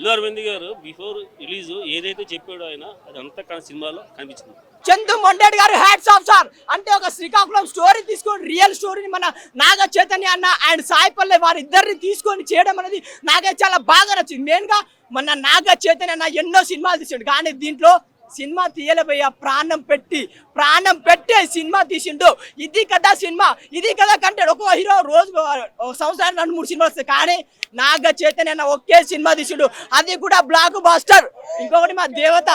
అల్లు అరవింద్ గారు before release ఏదైతే చెప్పాడో ఆయన అదంతా సినిమాలో కనిపించింది. చందు మొండేటి గారు హ్యాట్స్ ఆఫ్ సార్. అంటే ఒక శ్రీకాకుళం స్టోరీ తీసుకొని రియల్ స్టోరీని మన నాగ చైతన్య అన్న అండ్ సాయి పల్లె వారి ఇద్దరిని తీసుకొని చేయడం అనేది నాకే చాలా బాగా నచ్చింది. మెయిన్గా మన నాగ చైతన్య అన్న ఎన్నో సినిమాలు తీసాడు, కానీ దీంట్లో సినిమా తీయలేబోయా ప్రాణం పెట్టి సినిమా తీసిండు. ఇది కదా సినిమా, ఇది కదా కంటే ఒక్కో హీరో రోజు సంవత్సరానికి 2-3 సినిమాలు వస్తాయి, కానీ నాగ చైతన్య అన్న ఒకే సినిమా తీసిండు, అది కూడా బ్లాక్ బాస్టర్. ఇంకొకటి మా దేవత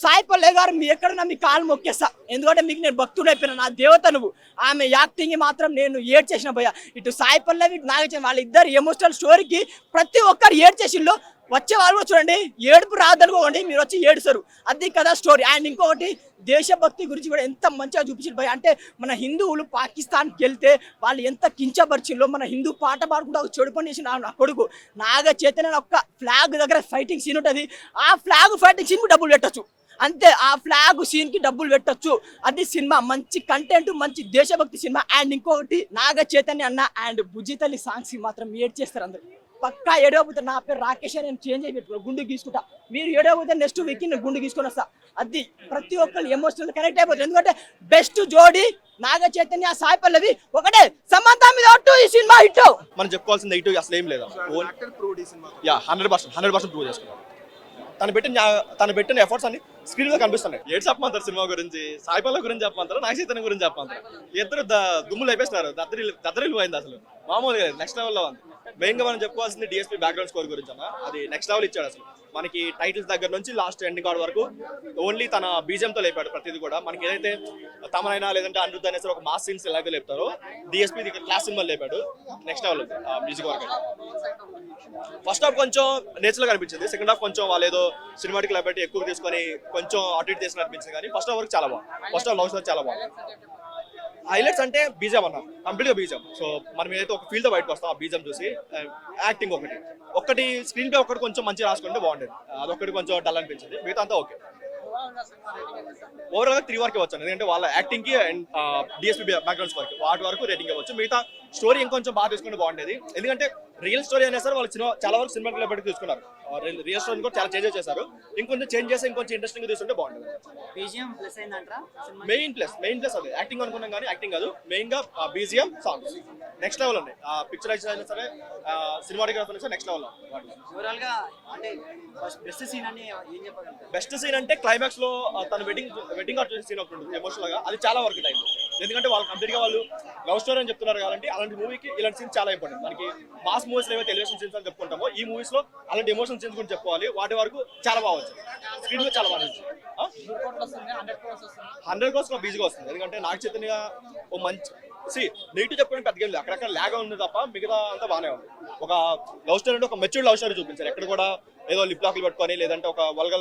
సాయి పల్లె గారు, మీ ఎక్కడన్నా మీ కాలు మొక్కేస్తా, ఎందుకంటే మీకు నేను భక్తుడు అయిపోయినా, నా దేవత నువ్వు. ఆమె యాక్టింగ్ మాత్రం నేను ఏడ్ చేసిన భయ్య. ఇటు సాయి పల్లె నాగచైతన్య వాళ్ళిద్దరు ఎమోషనల్ స్టోరీకి ప్రతి ఒక్కరు ఏడ్ చేసిండు. వచ్చే వాళ్ళు చూడండి, ఏడుపు రాదనుకోండి, మీరు వచ్చి ఏడుస్తారు, అది కదా స్టోరీ. అండ్ ఇంకొకటి దేశభక్తి గురించి కూడా ఎంత మంచిగా చూపించారు భయ్య. అంటే మన హిందువులు పాకిస్తాన్కి వెళ్తే వాళ్ళు ఎంత కించపరిచిందో, మన హిందూ పాట పాడుకుంటూ ఒక చెడు పని చేసిన నా కొడుకు నాగ చైతన్య ఒక్క ఫ్లాగ్ దగ్గర ఫైటింగ్ సీన్ ఉంటుంది, ఆ ఫ్లాగ్ ఫైటింగ్ సీన్కి డబ్బులు పెట్టచ్చు అంతే, ఆ ఫ్లాగ్ సీన్ కి డబ్బులు పెట్టచ్చు. అది సినిమా, మంచి కంటెంట్, మంచి దేశభక్తి సినిమా. అండ్ ఇంకొకటి నాగ చైతన్య అన్న అండ్ బుజ్జితల్లి సాంగ్స్ మాత్రం ఏడ్ చేస్తారు అందరు. పక్కా ఏడవబోతే నా పేరు రాకేష్ అని నేను చేంజ్ అయిపోయి గుండు గీసుకుంటా, మీరు ఏడవబోతే నెక్స్ట్ వీక్ నేను గుండు గీసుకొని వస్తా. అది ప్రతి ఒక్కరు ఎమోషనల్ కనెక్ట్ అయిపోతుంది. ఎందుకంటే బెస్ట్ జోడీ నాగ చైతన్య సాయి పల్లవి ఒకటే. సమంత మీద ఒట్టు ఈ సినిమా హిట్. మనం చెప్పుకోవాల్సింది ఇటు అసలు ఏం లేదా, 100% ప్రూవ్ చేసుకున్నాం. తను పెట్టిన ఎఫర్ట్స్ అన్ని స్క్రీన్ లో కనిపిస్తున్నాయి. ఏడు చెప్పమంటారు సినిమా గురించి, సాయి పల్లవి గురించి చెప్పమంటారు, నాగ చైతన్య గురించి చెప్పమంటారు. ఇద్దరు దుమ్ములు అయిపోయిస్తున్నారు, దద్దరిల్లు పోయింది, అసలు మామూలుగా నెక్స్ట్ లెవెల్లో ఉంది. మెయిన్ గా మనం చెప్పుకోవాల్సింది డిఎస్పీ బ్యాక్గ్రౌండ్ స్కోర్ గురించి అన్న, అది నెక్స్ట్ లెవెల్ ఇచ్చాడు. అసలు మనకి టైటిల్స్ దగ్గర నుంచి లాస్ట్ ఎండింగ్ కార్డ్ వరకు ఓన్లీ తన బీజంతో లేపాడు ప్రతిదీ కూడా. మనకి ఏదైతే తమనైనా లేదంటే అనిరుద్ధ్ అనేసి ఒక మాస్ సీన్స్ ఎలాగో లేపుతారో, డిఎస్పీ క్లాస్ సినిమా లేపాడు. Next level music work. First half కొంచెం నేచురల్ గా అనిపించింది, సెకండ్ హాఫ్ కొంచెం వాళ్ళు ఏదో సినిమాటిక్ లైబ్రరీ ఎక్కువ తీసుకొని కొంచెం అటు ఇటు తీసుకుని అనిపించింది, కానీ ఫస్ట్ హాఫ్ వరకు చాలా బాగుంది. ఫస్ట్ హాఫ్ లవ్ స్టోరీ చాలా బాగుంది. హైలైట్స్ అంటే బీజం అన్న, కంప్లీట్ గా బీజం. సో మనం ఏదైతే ఒక ఫీల్ తో బయటకు వస్తాం, ఆ బీజం చూసి యాక్టింగ్ ఒకటి స్క్రీన్ పే ఒకటి కొంచెం మంచిగా రాసుకుంటే బాగుండేది, అదొకటి కొంచెం డల్ అనిపించింది. మిగతా అంతా ఓకే. ఓవరాల్ గా 3 వరకు ఇవ్వచ్చు, ఎందుకంటే వాళ్ళ యాక్టింగ్ కి అండ్ డిఎస్పీ బ్యాక్గ్రౌండ్స్ వాటి వరకు రేటింగ్ ఇవ్వచ్చు. మిగతా స్టోరీ ఇంకొంచెం బాగా తీసుకుంటే బాగుండేది, ఎందుకంటే రియల్ స్టోరీ అయినా సరే వాళ్ళు చాలా వరకు సినిమా బయటకు తీసుకున్నారు. రియల్ స్టోరీ కూడా చాలా చేంజెస్ చేశారు, ఇంకొంచెం చేంజ్ చేసి ఇంకొంచెం ఇంట్రెస్టింగ్ తీసుకుంటే బాగుండేది. మెయిన్ ప్లస్ అదే యాక్టింగ్ అనుకున్నాం, కానీ యాక్టింగ్ కాదు, మెయిన్ గా బీజిఎం సాంగ్స్ నెక్స్ట్ లెవెల్ ఉన్నాయి. పిక్చరైజేషన్ అయినా సరే, సినిమాటోగ్రఫీ సరే నెక్స్ట్ లెవెల్. బెస్ట్ సీన్ అంటే క్లైమాక్స్ లో తన వెడ్డింగ్ కార్డ్ సీన్ ఒకటి ఉంటుంది ఎమోషనల్ గా, అది చాలా వరకు టైం. ఎందుకంటే వాళ్ళు కంప్లీట్ గా వాళ్ళు లవ్ స్టోరీ అని చెప్తున్నారు కాబట్టి అలాంటి మూవీకి ఇలాంటి సీన్స్ చాలా ఇంపార్టెంట్. మనకి మాస్ మూవీస్ ఏవైతే ఎలివేషన్ సీన్స్ అని చెప్పుకుంటామో, ఈ మూవీస్ లో అలాంటి ఎమోషనల్ సీన్స్ గురించి చెప్పుకోవాలి. వాటి వరకు చాలా బాగా వచ్చింది, స్క్రీన్ లో చాలా బాగా వచ్చింది. 100 crores బిజీగా వస్తుంది, ఎందుకంటే నాగ చైతన్య ఓ మంచి నెగిటివ్ చెప్పుకోవడం పెద్దగా లేదు, అక్కడక్కడ లాగ్ ఉంది తప్ప మిగతా అంతా బాగానే ఉంది. ఒక లవ్ స్టోరీ అంటే ఒక మెచ్యూర్డ్ లవ్ స్టోరీ చూపించారు, ఎక్కడ కూడా ఏదో లిప్ లాక్లు పెట్టుకొని లేదంటే ఒక వర్గ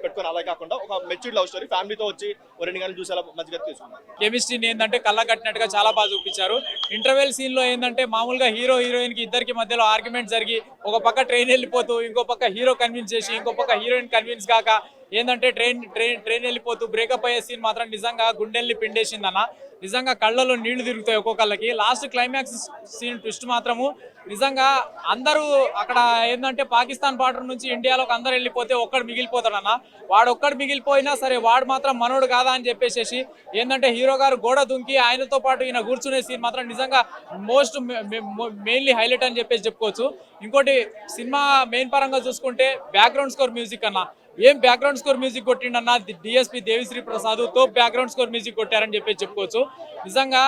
పెట్టుకొని అలా కాకుండా ఒక మెచ్యూర్డ్ లవ్ స్టోరీ ఫ్యామిలీతో వచ్చి 2 గంటలు చూసేలా మంచిగా తీసుకున్నారు. కెమిస్ట్రీని ఏంటంటే కళ్ళ కట్టినట్టుగా చాలా బాగా చూపించారు. ఇంటర్వెల్ సీన్ లో ఏంటంటే మామూలుగా హీరో హీరోయిన్ కి ఇద్దరికి మధ్యలో ఆర్గ్యుమెంట్ జరిగి ఒక పక్క ట్రైన్ వెళ్ళిపోతూ ఇంకో పక్క హీరో కన్విన్స్ చేసి ఇంకో పక్క హీరోయిన్ కన్విన్స్ కాక ఏంటంటే ట్రైన్ వెళ్ళిపోతూ బ్రేకప్ అయ్యే సీన్ మాత్రం నిజంగా గుండెల్ని పిండేసిందన్న. నిజంగా కళ్ళలో నీళ్లు తిరుగుతాయి ఒక్కొక్కళ్ళకి. లాస్ట్ క్లైమాక్స్ సీన్ ట్విస్ట్ మాత్రము నిజంగా అందరూ అక్కడ ఏంటంటే పాకిస్తాన్ బార్డర్ నుంచి ఇండియాలోకి అందరు వెళ్ళిపోతే ఒక్కడు మిగిలిపోతాడన్న. వాడు ఒక్కడు మిగిలిపోయినా సరే వాడు మాత్రం మనోడు కాదా అని చెప్పేసి ఏంటంటే హీరో గారు గోడ దుంకి ఆయనతో పాటు ఈయన కూర్చునే సీన్ మాత్రం నిజంగా మోస్ట్ మెయిన్లీ హైలైట్ అని చెప్పేసి చెప్పుకోవచ్చు. ఇంకోటి సినిమా మెయిన్ పరంగా చూసుకుంటే బ్యాక్గ్రౌండ్ స్కోర్ మ్యూజిక్ అన్న, ఏం బ్యాక్గ్రౌండ్ స్కోర్ మ్యూజిక్ కొట్టిండన్న డిఎస్పీ దేవిశ్రీ ప్రసాద్ తో బ్యాక్గ్రౌండ్ స్కోర్ మ్యూజిక్ కొట్టారని చెప్పేసి చెప్పుకోవచ్చు. నిజంగా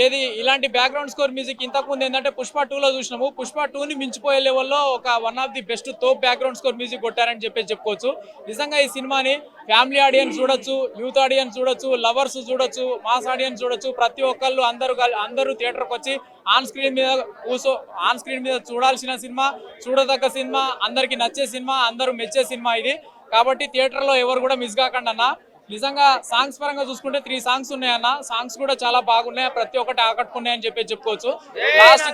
ఏది ఇలాంటి బ్యాక్గ్రౌండ్ స్కోర్ మ్యూజిక్ ఇంతకుముందు ఏంటంటే పుష్ప 2లో చూసినాము, పుష్ప 2ని మించిపోయే లెవెల్లో ఒక వన్ ఆఫ్ ది బెస్ట్ తోప్ బ్యాక్గ్రౌండ్ స్కోర్ మ్యూజిక్ కొట్టారని చెప్పేసి చెప్పుకోవచ్చు. నిజంగా ఈ సినిమాని ఫ్యామిలీ ఆడియన్స్ చూడొచ్చు, యూత్ ఆడియన్స్ చూడొచ్చు, లవర్స్ చూడొచ్చు, మాస్ ఆడియన్స్ చూడొచ్చు. ప్రతి ఒక్కళ్ళు అందరూ థియేటర్కి వచ్చి ఆన్ స్క్రీన్ మీద చూడాల్సిన సినిమా, చూడదగ్గ సినిమా, అందరికి నచ్చే సినిమా, అందరూ మెచ్చే సినిమా ఇది. కాబట్టి థియేటర్లో ఎవరు కూడా మిస్ కాకండి అన్న. నిజంగా సాంగ్స్ పరంగా చూసుకుంటే 3 సాంగ్స్ ఉన్నాయన్న, సాంగ్స్ కూడా చాలా బాగున్నాయి, ప్రతి ఒక్కటి ఆకట్టుకున్నాయని చెప్పి చెప్పుకోవచ్చు. లాస్ట్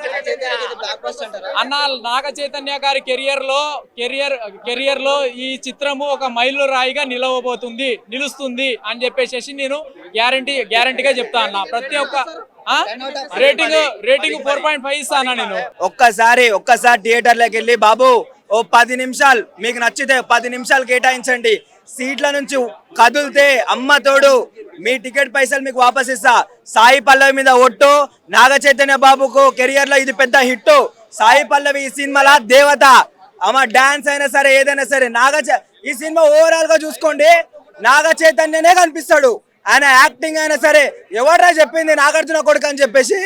అన్న నాగ చైతన్య గారి కెరియర్ లో ఈ చిత్రము ఒక మైలు రాయిగా నిలుస్తుంది అని చెప్పేసి నేను గ్యారంటీగా చెప్తా అన్న. ప్రతి ఒక్క రేటింగ్ 4.5 ఇస్తాను నేను. ఒక్కసారి థియేటర్లోకి వెళ్ళి బాబు ఓ 10 నిమిషాలు మీకు నచ్చితే 10 నిమిషాలు కేటాయించండి, సీట్ల నుంచి కదిలితే అమ్మ తోడు మీ టికెట్ పైసలు మీకు వాపస్ ఇస్తా. సాయి పల్లవి మీద ఒట్టు, నాగ చైతన్య బాబుకు కెరియర్ లో ఇది పెద్ద హిట్. సాయి పల్లవి ఈ సినిమాలో దేవత, అమ్మ డాన్స్ అయినా సరే ఏదైనా సరే ఈ సినిమా ఓవరాల్ గా చూసుకోండి నాగ చైతన్యనే కనిపిస్తాడు. ఆయన యాక్టింగ్ అయినా సరే, ఎవడ్రా చెప్పింది నాగార్జున కొడుకు అని చెప్పేసి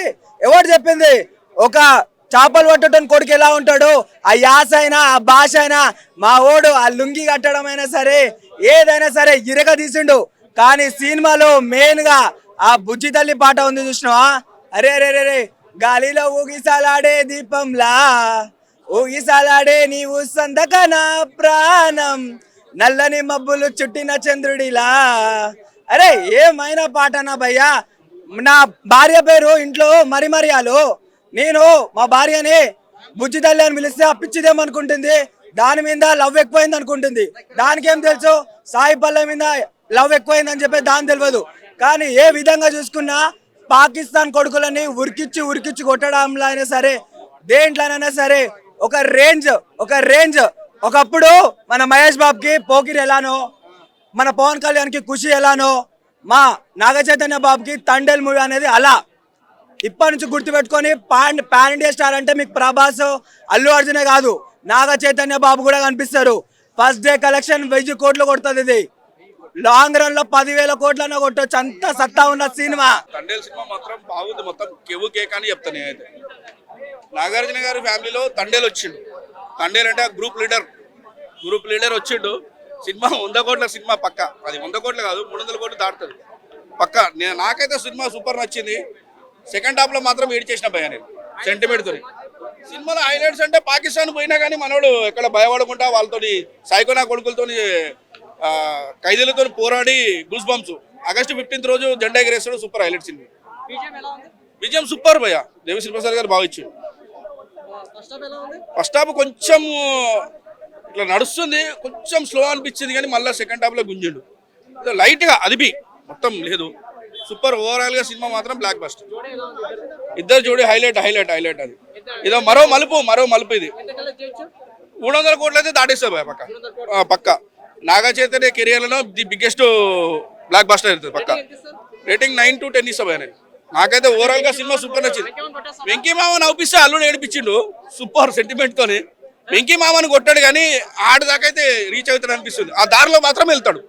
ఎవరు చెప్పింది? ఒక చేపలు పట్టడం కొడుకు ఎలా ఉంటాడు, ఆ యాస అయినా ఆ భాష అయినా మా ఓడు ఆ లుంగి కట్టడం అయినా సరే ఏదైనా సరే ఇరగ తీసిండు. కానీ సినిమాలో మెయిన్ గా ఆ బుజ్జి తల్లి పాట ఉంది చూసినావా, అరే రే రే రే గాలిలో ఊగిసాలాడే దీపంలా ఊగిసాలాడే నీవు సందకన ప్రాణం నల్లని మబ్బులు చుట్టిన చంద్రుడిలా. అరే ఏమైనా పాటనా భయ్యా. నా భార్య పేరు ఇంట్లో మరిమరియాలు, నేను మా భార్యని బుజ్జి తల్లి అని పిలిస్తే అప్పిచ్చిదేమనుకుంటుంది, దాని మీద లవ్ ఎక్కువైంది అనుకుంటుంది. దానికేం తెలుసు సాయి పల్లవి మీద లవ్ ఎక్కువైంది అని చెప్పి దాని తెలియదు. కానీ ఏ విధంగా చూసుకున్నా పాకిస్తాన్ కొడుకులని ఉరికిచ్చి కొట్టడంలో అయినా సరే దేంట్లోనైనా సరే ఒక రేంజ్. ఒకప్పుడు మన మహేష్ బాబుకి పోకిరి ఎలానో, మన పవన్ కళ్యాణ్కి ఖుషి ఎలానో, మా నాగ చైతన్య బాబుకి తండేల్ మూవీ అనేది అలా. ఇప్పటి నుంచి గుర్తుపెట్టుకొని పాన్ ఇండియా స్టార్ అంటే మీకు ప్రభాస్, అల్లు అర్జునే కాదు, నాగ చైతన్య బాబు కూడా కనిపిస్తారు. ఫస్ట్ డే కలెక్షన్ 1000 కోట్లు కొడుతుంది. ఇది లాంగ్ రన్ లో 10,000 కోట్లన్నా కొట్టొచ్చు, అంత సత్తా ఉన్న సినిమా. తండేల్ సినిమా మాత్రం బాగుంది, మొత్తం కేవు కేక్ అని చెప్తాను నేనైతే. నాగార్జున గారి ఫ్యామిలీలో తండేల్ వచ్చిండు. తండేల్ అంటే గ్రూప్ లీడర్ వచ్చిండు. సినిమా 100 కోట్ల సినిమా పక్క, అది 100 కోట్లు కాదు 300 కోట్లు దాటుతుంది పక్క. నాకైతే సినిమా సూపర్ నచ్చింది. సెకండ్ హాఫ్ లో మాత్రం ఏడ్ చేసిన భయ నేను సెంటిమెంట్ తోని. సినిమాలో హైలైట్స్ అంటే పాకిస్తాన్ పోయినా కానీ మనోడు ఎక్కడ భయపడకుండా వాళ్ళతోని సైకోనా కొడుకులతో ఖైదీలతో పోరాడి గూస్ బంప్స్. ఆగస్టు 15th రోజు జెండా ఎగరేస్తాడు. Super highlight cinema. విజయం సూపర్ భయ. దేవిశ్రీ ప్రసాద్ గారు బాగా ఇచ్చాడు. ఫస్ట్ హాఫ్ కొంచెం ఇట్లా నడుస్తుంది, కొంచెం స్లో అనిపించింది, కానీ మళ్ళీ సెకండ్ హాఫ్ లో గుంజిండు లైట్ గా. అది మొత్తం లేదు. సూపర్ ఓవరాల్ గా సినిమా మాత్రం బ్లాక్ బస్టర్. ఇద్దరు జోడి హైలైట్ అది. ఇదో మరో మలుపు ఇది. 300 కోట్లు అయితే దాటేస్తుంది భయ పక్క. నాగా చైతన్య కెరియర్ లో ది బిగ్గెస్ట్ బ్లాక్ బస్టర్ అవుతుంది పక్క. రేటింగ్ 9 to 10 ఇస్తా భయ. నాకైతే ఓవరాల్ గా సినిమా సూపర్ నచ్చింది. వెంకీ మామ నవ్విస్తే అల్లుడు ఏడిపించిండు సూపర్ సెంటిమెంట్ తోని. వెంకీ మామని కొట్టాడు కానీ ఆడ దాకైతే రీచ్ అవుతాడు అనిపిస్తుంది. ఆ దారిలో మాత్రం వెళ్తాడు.